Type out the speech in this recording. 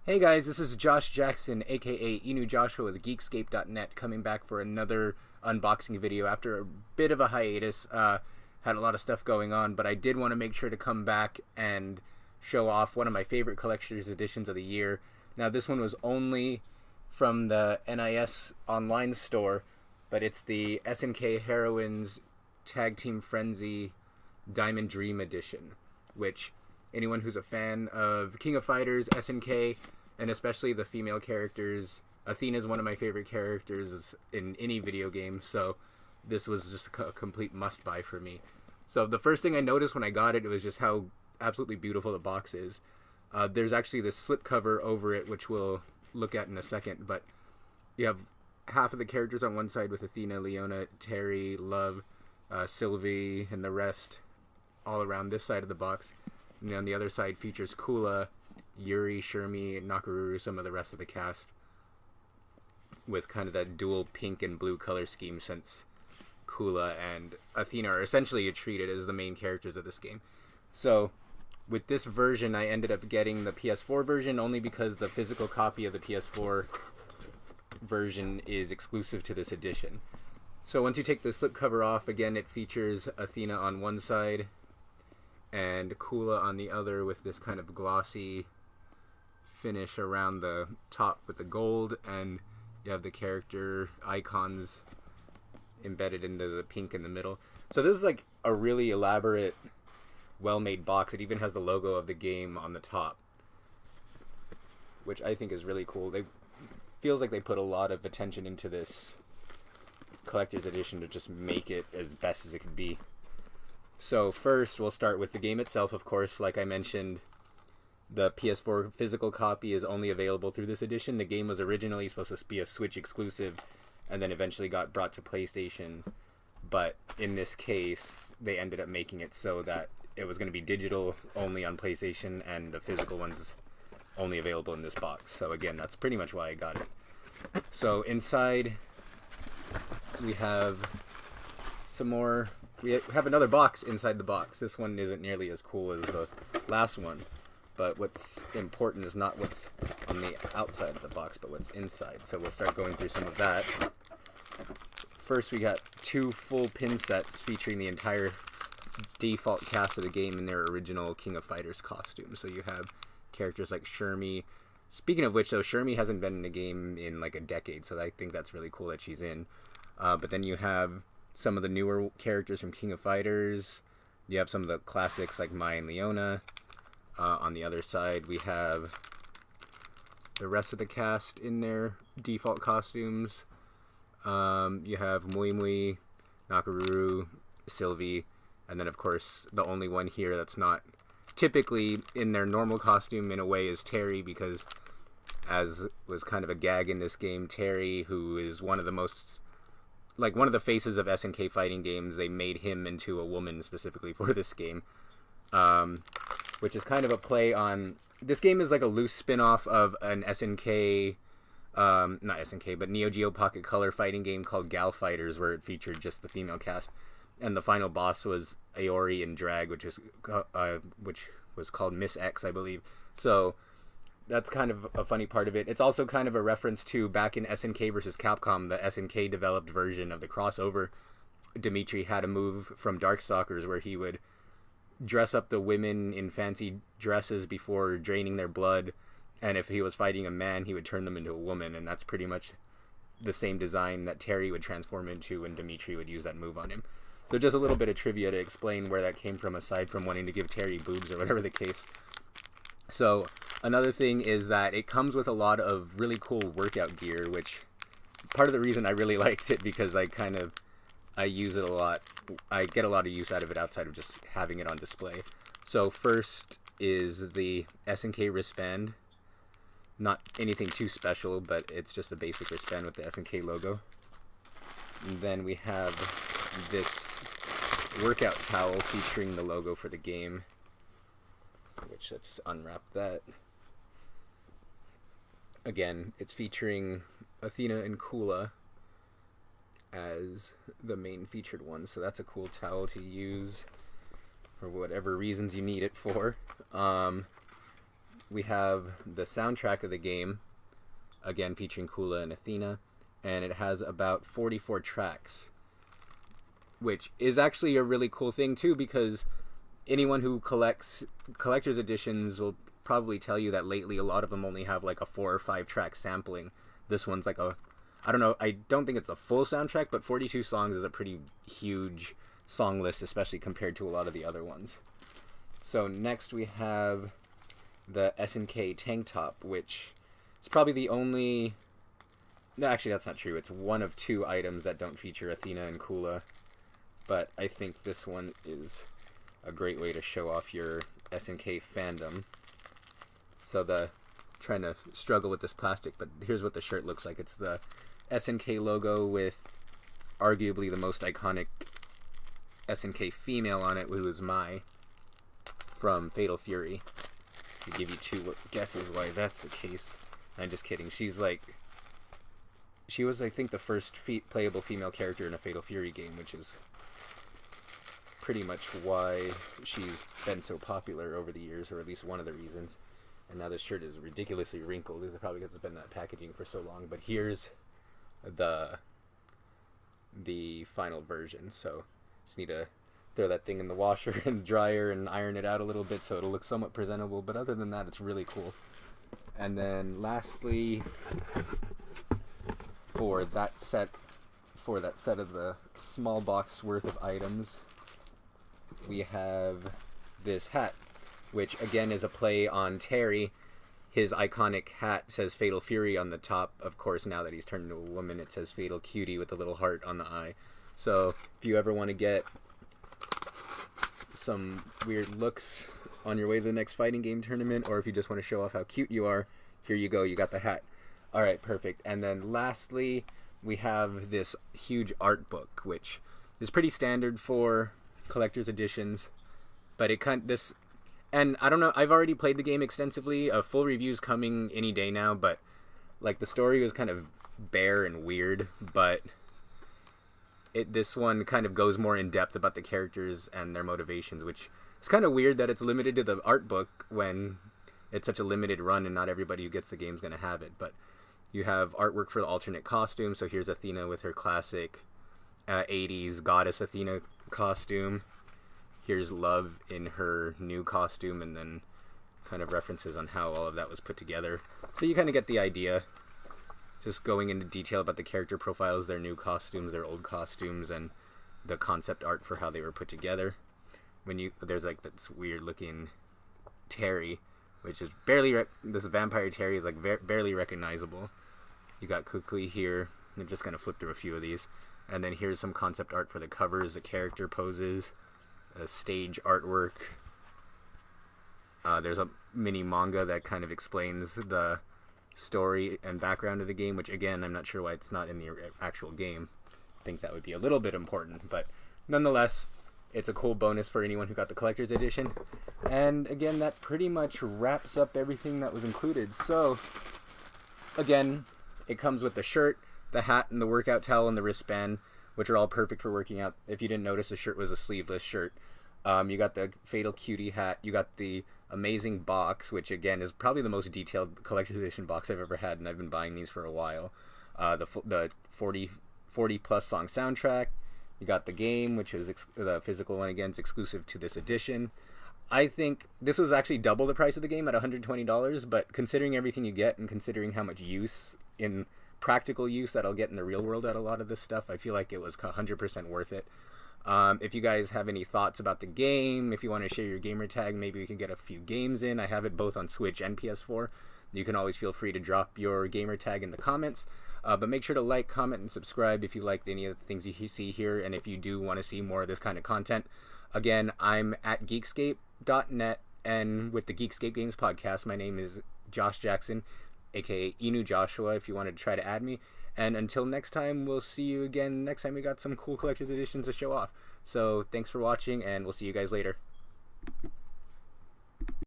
Hey guys, this is Josh Jackson, aka Inu Joshua with Geekscape.net, coming back for another unboxing video after a bit of a hiatus. Had a lot of stuff going on, but I did want to make sure to come back and show off one of my favorite collector's editions of the year. Now, this one was only from the NIS online store, but it's the SNK Heroines Tag Team Frenzy Diamond Dream Edition, which anyone who's a fan of King of Fighters, SNK, and especially the female characters, Athena is one of my favorite characters in any video game, so this was just a complete must-buy for me. So the first thing I noticed when I got it, was just how absolutely beautiful the box is. There's actually this slipcover over it, which we'll look at in a second, but you have half of the characters on one side with Athena, Leona, Terry, Love, Sylvie, and the rest all around this side of the box. And on the other side features Kula, Yuri, Shermie, Nakaruru, some of the rest of the cast, with kind of that dual pink and blue color scheme, since Kula and Athena are essentially treated as the main characters of this game. So with this version, I ended up getting the PS4 version only because the physical copy of the PS4 version is exclusive to this edition. So once you take the slipcover off, again, it features Athena on one side and Kula on the other, with this kind of glossy finish around the top with the gold, and you have the character icons embedded into the pink in the middle. So this is like a really elaborate, well-made box. It even has the logo of the game on the top, which I think is really cool. They feels like they put a lot of attention into this collector's edition to just make it as best as it could be. So first, we'll start with the game itself, of course. Like I mentioned, the PS4 physical copy is only available through this edition. The game was originally supposed to be a Switch exclusive, and then eventually got brought to PlayStation. But in this case, they ended up making it so that it was going to be digital only on PlayStation, and the physical one's only available in this box. So again, that's pretty much why I got it. So inside, we have some more. We have another box inside the box. This one isn't nearly as cool as the last one, but what's important is not what's on the outside of the box, but what's inside. So we'll start going through some of that. First, we got two full pin sets featuring the entire default cast of the game in their original King of Fighters costume. So you have characters like Shermie. Speaking of which, though, Shermie hasn't been in the game in like a decade, so I think that's really cool that she's in. But then you have some of the newer characters from King of Fighters. You have some of the classics like Mai and Leona. On the other side, we have the rest of the cast in their default costumes. You have Mui Mui, Nakaruru, Sylvie, and then of course the only one here that's not typically in their normal costume in a way is Terry, because as was kind of a gag in this game, Terry, who is one of the faces of SNK fighting games, they made him into a woman specifically for this game, which is kind of a play on. This game is like a loose spin-off of an SNK, not SNK, but Neo Geo Pocket Color fighting game called Gal Fighters, where it featured just the female cast, and the final boss was Aori in drag, which was called Miss X, I believe. So that's kind of a funny part of it. It's also kind of a reference to back in SNK vs. Capcom, the SNK developed version of the crossover. Dimitri had a move from Darkstalkers where he would dress up the women in fancy dresses before draining their blood, and if he was fighting a man, he would turn them into a woman, and that's pretty much the same design that Terry would transform into when Dimitri would use that move on him. So just a little bit of trivia to explain where that came from, aside from wanting to give Terry boobs or whatever the case. So another thing is that it comes with a lot of really cool workout gear, which part of the reason I really liked it, because I use it a lot. I get a lot of use out of it outside of just having it on display. So first is the SNK wristband. Not anything too special, but it's just a basic wristband with the SNK logo. And then we have this workout towel featuring the logo for the game, which, let's unwrap that. Again, it's featuring Athena and Kula as the main featured ones, so that's a cool towel to use for whatever reasons you need it for. we have the soundtrack of the game, again featuring Kula and Athena, and it has about 44 tracks, which is actually a really cool thing too, because anyone who collects collector's editions will probably tell you that lately a lot of them only have like a 4 or 5 track sampling. This one's like a, I don't know, I don't think it's a full soundtrack, but 42 songs is a pretty huge song list, especially compared to a lot of the other ones. So next we have the SNK tank top, which is probably the only, no, actually that's not true, it's one of 2 items that don't feature Athena and Kula, but I think this one is a great way to show off your SNK fandom. So trying to struggle with this plastic, but here's what the shirt looks like. It's the SNK logo with arguably the most iconic SNK female on it, who is Mai from Fatal Fury. To give you 2 guesses why that's the case. I'm just kidding. She was, I think, the first playable female character in a Fatal Fury game, which is pretty much why she's been so popular over the years, or at least one of the reasons. And now this shirt is ridiculously wrinkled. It's probably because it's been in that packaging for so long. But here's the final version. So just need to throw that thing in the washer and dryer and iron it out a little bit so it'll look somewhat presentable. But other than that, it's really cool. And then lastly, for that set of the small box worth of items, we have this hat, which again is a play on Terry. His iconic hat says Fatal Fury on the top. Of course, now that he's turned into a woman, it says Fatal Cutie with a little heart on the eye. So if you ever want to get some weird looks on your way to the next fighting game tournament, or if you just want to show off how cute you are, here you go, you got the hat. Alright, perfect. And then lastly, we have this huge art book, which is pretty standard for collector's editions, but it and I don't know, I've already played the game extensively. A full review's coming any day now, but like the story was kind of bare and weird, but this one kind of goes more in depth about the characters and their motivations, which is kind of weird that it's limited to the art book when it's such a limited run and not everybody who gets the game is going to have it. But you have artwork for the alternate costume, so here's Athena with her classic 80s goddess Athena costume. Here's Love in her new costume, and then kind of references on how all of that was put together. So you kind of get the idea. Just going into detail about the character profiles, their new costumes, their old costumes, and the concept art for how they were put together. There's like this weird looking Terry, which is this vampire Terry is like barely recognizable. You got Kukui here. I'm just gonna flip through a few of these, and then here's some concept art for the covers, the character poses, stage artwork. There's a mini manga that kind of explains the story and background of the game, which again, I'm not sure why it's not in the actual game. I think that would be a little bit important, but nonetheless, it's a cool bonus for anyone who got the collector's edition. And again, that pretty much wraps up everything that was included. So again, it comes with the shirt, the hat, and the workout towel, and the wristband, which are all perfect for working out. If you didn't notice, the shirt was a sleeveless shirt. You got the Fatal Cutie hat. You got the amazing box, which again is probably the most detailed collector's edition box I've ever had, and I've been buying these for a while. The 40 plus song soundtrack. You got the game, which is the physical one, again, is exclusive to this edition. I think this was actually double the price of the game at $120, but considering everything you get and considering how much use, in practical use, that I'll get in the real world at a lot of this stuff, I feel like it was 100% worth it. If you guys have any thoughts about the game, if you want to share your gamer tag, maybe we can get a few games in. I have it both on Switch and PS4. You can always feel free to drop your gamer tag in the comments. But make sure to like, comment, and subscribe if you liked any of the things you see here, and if you do want to see more of this kind of content. Again, I'm at Geekscape.net, and with the Geekscape Games podcast, my name is Josh Jackson, aka Inu Joshua, if you wanted to try to add me. And until next time, we'll see you again next time we got some cool collector's editions to show off. So thanks for watching, and we'll see you guys later.